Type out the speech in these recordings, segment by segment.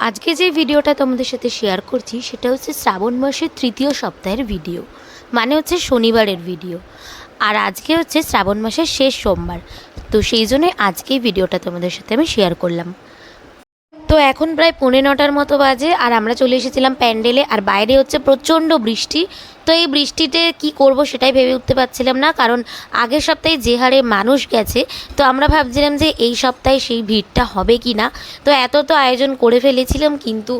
আজকে যে ভিডিওটা তোমাদের সাথে শেয়ার করছি সেটা হচ্ছে শ্রাবণ মাসের তৃতীয় সপ্তাহের ভিডিও, মানে হচ্ছে শনিবারের ভিডিও। আর আজকে হচ্ছে শ্রাবণ মাসের শেষ সোমবার, তো সেই জন্যই আজকে ভিডিওটা তোমাদের সাথে আমি শেয়ার করলাম। তো এখন প্রায় 9:45 মতো বাজে, আর আমরা চলে এসেছিলাম প্যান্ডেলে। আর বাইরে হচ্ছে প্রচণ্ড বৃষ্টি। তো এই বৃষ্টিতে কি করব সেটাই ভেবে উঠতে পারছিলাম না, কারণ আগের সপ্তাহে যে হারে মানুষ গেছে, তো আমরা ভাবছিলাম যে এই সপ্তাহে সেই ভিড়টা হবে কি না। তো এত তো আয়োজন করে ফেলেছিলাম, কিন্তু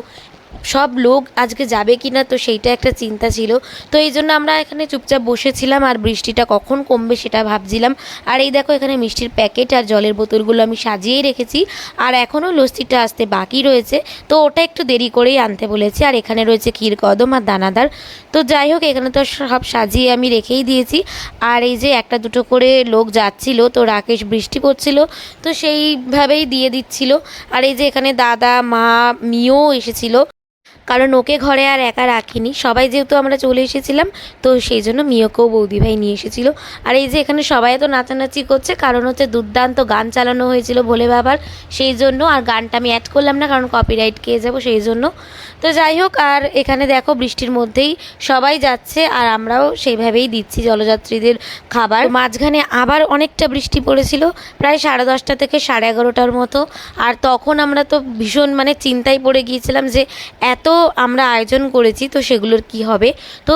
সব লোক আজকে যাবে কি না, তো সেইটা একটা চিন্তা ছিল। তো এই জন্য আমরা এখানে চুপচাপ বসেছিলাম আর বৃষ্টিটা কখন কমবে সেটা ভাবছিলাম। আর এই দেখো, এখানে মিষ্টির প্যাকেট আর জলের বোতলগুলো আমি সাজিয়েই রেখেছি। আর এখনও লস্যিটা আসতে বাকি রয়েছে, তো ওটা একটু দেরি করেই আনতে বলেছি। আর এখানে রয়েছে ক্ষীরকদম আর দানাদার। তো যাই হোক, এখানে তো সব সাজিয়ে আমি রেখেই দিয়েছি। আর এই যে একটা দুটো করে লোক যাচ্ছিল, তো রাকেশ বৃষ্টি পড়ছিল, তো সেইভাবেই দিয়ে দিচ্ছিল। আর এই যে এখানে দাদা, মা, মিও এসেছিল, কারণ ওকে ঘরে আর একা রাখিনি, সবাই যেহেতু আমরা চলে এসেছিলাম, তো সেই জন্য মিওকেও বৌদিভাই নিয়ে এসেছিল। আর এই যে এখানে সবাই তো নাচানাচি করছে, কারণ হচ্ছে দুর্দান্ত গান চালানো হয়েছিল ভোলে বাবার, সেই জন্য। আর গানটা আমি অ্যাড করলাম না, কারণ কপিরাইট খেয়ে যাবো, সেই জন্য। তো যাই হোক, আর এখানে দেখো বৃষ্টির মধ্যেই সবাই যাচ্ছে, আর আমরাও সেইভাবেই দিচ্ছি জলযাত্রীদের খাবার। মাঝখানে আবার অনেকটা বৃষ্টি পড়েছিল, প্রায় 10:30 থেকে 11:30 মতো। আর তখন আমরা তো ভীষণ চিন্তায় পড়ে গিয়েছিলাম যে এত আমরা আয়োজন করেছি, তো সেগুলোর কি হবে। তো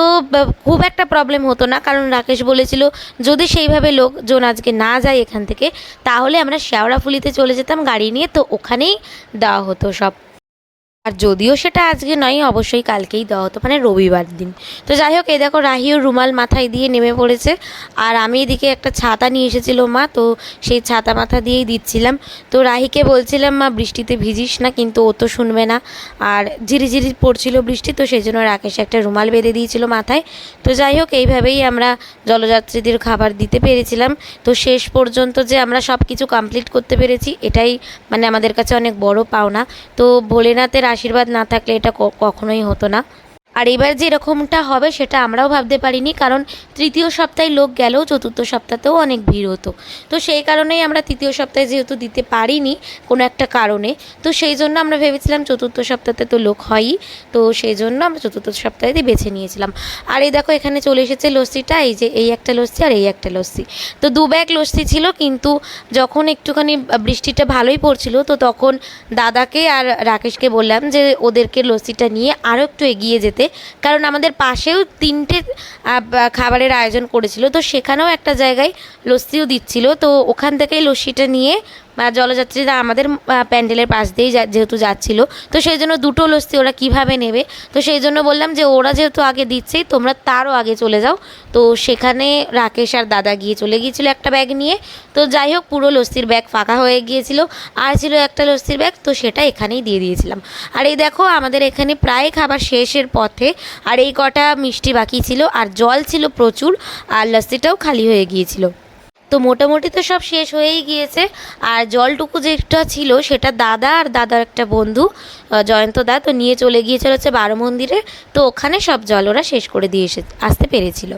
খুব একটা প্রবলেম হতো না, কারণ রাকেশ বলেছিল যদি সেইভাবে লোকজন আজকে না যায় এখান থেকে, তাহলে আমরা শেওড়াফুলিতে চলে যেতাম গাড়ি নিয়ে, তো ওখানেই দেওয়া হতো সব। আর যদিও সেটা আজকে নয়, অবশ্যই কালকেই দেওয়া হতো, রবিবার দিন। তো যাই হোক, এই দেখো রাহিও রুমাল মাথায় দিয়ে নেমে পড়েছে। আর আমি এদিকে একটা ছাতা নিয়ে এসেছিল মা, তো সেই ছাতা মাথা দিয়েই দিচ্ছিলাম। তো রাহিকে বলছিলাম, মা বৃষ্টিতে ভিজিস না, কিন্তু ও তো শুনবে না। আর ঝিরিঝিরি পড়ছিল বৃষ্টি, তো সেই জন্য রাকেশ একটা রুমাল বেঁধে দিয়েছিল মাথায়। তো যাই হোক, এইভাবেই আমরা জলযাত্রীদের খাবার দিতে পেরেছিলাম। তো শেষ পর্যন্ত যে আমরা সব কিছু কমপ্লিট করতে পেরেছি, এটাই আমাদের কাছে অনেক বড় পাওনা। তো ভোলেনাথের আশীর্বাদ না থাকলে এটা কখনোই হতো না। আর এবার যে এরকমটা হবে সেটা আমরাও ভাবতে পারিনি, কারণ তৃতীয় সপ্তাহে লোক গেলেও চতুর্থ সপ্তাহতেও অনেক ভিড় হতো। তো সেই কারণেই আমরা তৃতীয় সপ্তাহে যেহেতু দিতে পারিনি কোনো একটা কারণে, তো সেই জন্য আমরা ভেবেছিলাম চতুর্থ সপ্তাহে তো লোক হয়ই, তো সেই জন্য আমরা চতুর্থ সপ্তাহে বেছে নিয়েছিলাম। আর এই দেখো, এখানে চলে এসেছে লস্যিটা, এই যে এই একটা লস্যি আর এই একটা লস্যি। তো 2 ব্যাগ লস্যি ছিল, কিন্তু যখন একটুখানি বৃষ্টিটা ভালোই পড়ছিল, তো তখন দাদাকে আর রাকেশকে বললাম যে ওদেরকে লস্যিটা নিয়ে আরও একটু এগিয়ে যেতে, কারণ আমাদের পাশেও 3টে খাবারের আয়োজন করেছিল, তো সেখানেও একটা জায়গায় লস্যিও দিচ্ছিল, তো ওখান থেকেই লস্যিটা নিয়ে জলযাত্রীরা আমাদের প্যান্ডেলের পাশ দিয়েই যেহেতু যাচ্ছিল, তো সেই জন্য 2টো লস্যি ওরা কীভাবে নেবে। তো সেই জন্য বললাম যে ওরা যেহেতু আগে দিচ্ছেই, তোমরা তারও আগে চলে যাও। তো সেখানে রাকেশ আর দাদা চলে গিয়েছিলো একটা ব্যাগ নিয়ে। তো যাই হোক, পুরো লস্যির ব্যাগ ফাঁকা হয়ে গিয়েছিল, আর ছিল একটা লস্যির ব্যাগ, তো সেটা এখানেই দিয়ে দিয়েছিলাম। আর এই দেখো, আমাদের এখানে প্রায় খাবার শেষের পথে, আর এই কটা মিষ্টি বাকি ছিল, আর জল ছিল প্রচুর, আর লস্যিটাও খালি হয়ে গিয়েছিল। তো মোটামুটি তো সব শেষ হয়েই গিয়েছে। আর জলটুকু যেটা ছিল সেটা দাদা আর দাদার একটা বন্ধু জয়ন্ত দা তো নিয়ে চলে গিয়েছিল হচ্ছে 12 মন্দিরে, তো ওখানে সব জল ওরা শেষ করে দিয়ে আসতে পেরেছিল।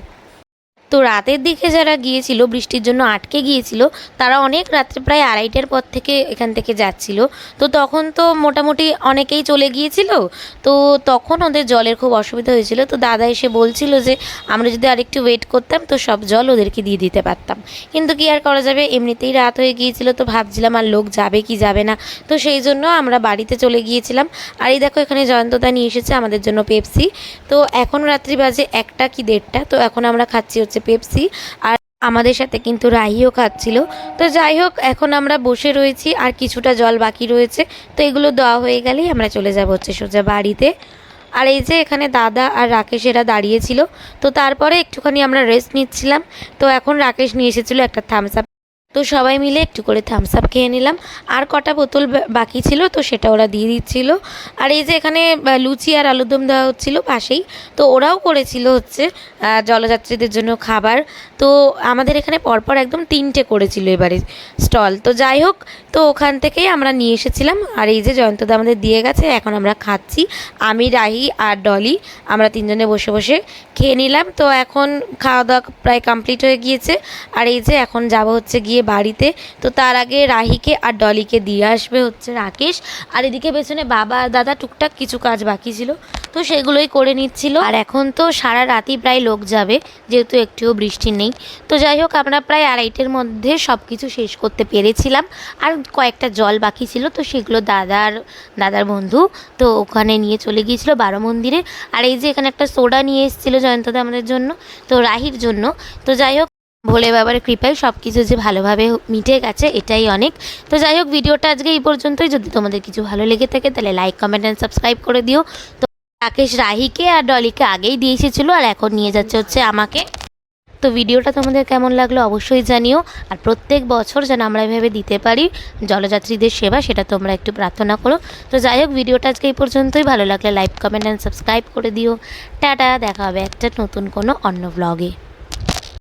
তো রাতের দিকে যারা গিয়েছিল, বৃষ্টির জন্য আটকে গিয়েছিল, তারা অনেক রাত্রে প্রায় 2:30টার পর থেকে এখান থেকে যাচ্ছিল। তো তখন তো মোটামুটি অনেকেই চলে গিয়েছিল, তো তখন ওদের জলের খুব অসুবিধা হয়েছিল। তো দাদা এসে বলছিল যে আমরা যদি আরেকটু ওয়েট করতাম, তো সব জল ওদেরকে দিয়ে দিতে পারতাম, কিন্তু কি আর করা যাবে, এমনিতেই রাত হয়ে গিয়েছিল। তো ভাবছিলাম আর লোক যাবে কি যাবে না, তো সেই জন্য আমরা বাড়িতে চলে গিয়েছিলাম। আর এই দেখো, এখানে জয়ন্তদা নিয়ে এসেছে আমাদের জন্য পেপসি। তো এখন রাত্রি বাজে 1টা কি 1:30, তো এখন আমরা খাচ্ছি হচ্ছে পেপসি, আর আমাদের সাথে কিন্তু রাহিও খাচ্ছিল। তো যাই হোক, এখন আমরা বসে রয়েছি, আর কিছুটা জল বাকি রয়েছে, তো এগুলো দেওয়া হয়ে গেলেই আমরা চলে যাব হচ্ছে সোজা বাড়িতে। আর এই যে এখানে দাদা আর রাকেশেরা দাঁড়িয়েছিল, তো তারপরে একটুখানি আমরা রেস্ট নিচ্ছিলাম। তো এখন রাকেশ নিয়ে এসেছিলো একটা থামস আপ, তো সবাই মিলে একটু করে থামস আপ খেয়ে নিলাম। আর কটা বোতল বাকি ছিল, তো সেটা ওরা দিয়ে দিচ্ছিল। আর এই যে এখানে লুচি আর আলুরদম দেওয়া হচ্ছিলো পাশেই, তো ওরাও করেছিল হচ্ছে জলযাত্রীদের জন্য খাবার। তো আমাদের এখানে পরপর একদম 3টে করেছিল এবারে স্টল। তো যাই হোক, তো ওখান থেকেই আমরা নিয়ে এসেছিলাম। আর এই যে জয়ন্তদা আমাদের দিয়ে গেছে, এখন আমরা খাচ্ছি, আমি, রাহি আর ডলি, আমরা 3জনে বসে বসে খেয়ে নিলাম। তো এখন খাওয়া দাওয়া প্রায় কমপ্লিট হয়ে গিয়েছে। আর এই যে এখন যাব হচ্ছে গিয়ে বাড়িতে। তো তার আগে রাহিকে আর ডলিকে দিয়ে আসবে হচ্ছে রাকেশ, আর এদিকে পেছনে বাবা আর দাদা টুকটাক কিছু কাজ বাকি ছিল, তো সেগুলোই করে নিচ্ছিল। আর এখন তো সারা রাতই প্রায় লোক যাবে, যেহেতু একটুও বৃষ্টি নেই। তো যাই হোক, আমরা প্রায় 2:30-এর মধ্যে সব কিছু শেষ করতে পেরেছিলাম। আর কয়েকটা জল বাকি ছিল, তো সেগুলো দাদার বন্ধু তো ওখানে নিয়ে চলে গিয়েছিল 12 মন্দিরে। আর এই যে এখানে একটা সোডা নিয়ে এসেছিলো জয়ন্তদা আমাদের জন্য, তো রাহির জন্য। তো যাই হোক, ভোলে বাবার কৃপায় সব কিছু যে ভালোভাবে মিটে গেছে, এটাই অনেক। তো যাই হোক, ভিডিওটা আজকে এই পর্যন্তই। যদি তোমাদের কিছু ভালো লেগে থাকে তাহলে লাইক, কমেন্ট অ্যান্ড সাবস্ক্রাইব করে দিও। তো রাকেশ রাহিকে আর ডলিকে আগেই দিয়ে এসেছিলো, আর এখন নিয়ে যাচ্ছে হচ্ছে আমাকে। তো ভিডিওটা তোমাদের কেমন লাগলো অবশ্যই জানিও। আর প্রত্যেক বছর যেন আমরা এভাবে দিতে পারি জলযাত্রীদের সেবা, সেটা তোমরা একটু প্রার্থনা করো। তো যাই হোক, ভিডিওটা আজকে এই পর্যন্তই। ভালো লাগলে লাইক, কমেন্ট অ্যান্ড সাবস্ক্রাইব করে দিও। টাটা, দেখা হবে একটা নতুন কোনো অন্য ব্লগে।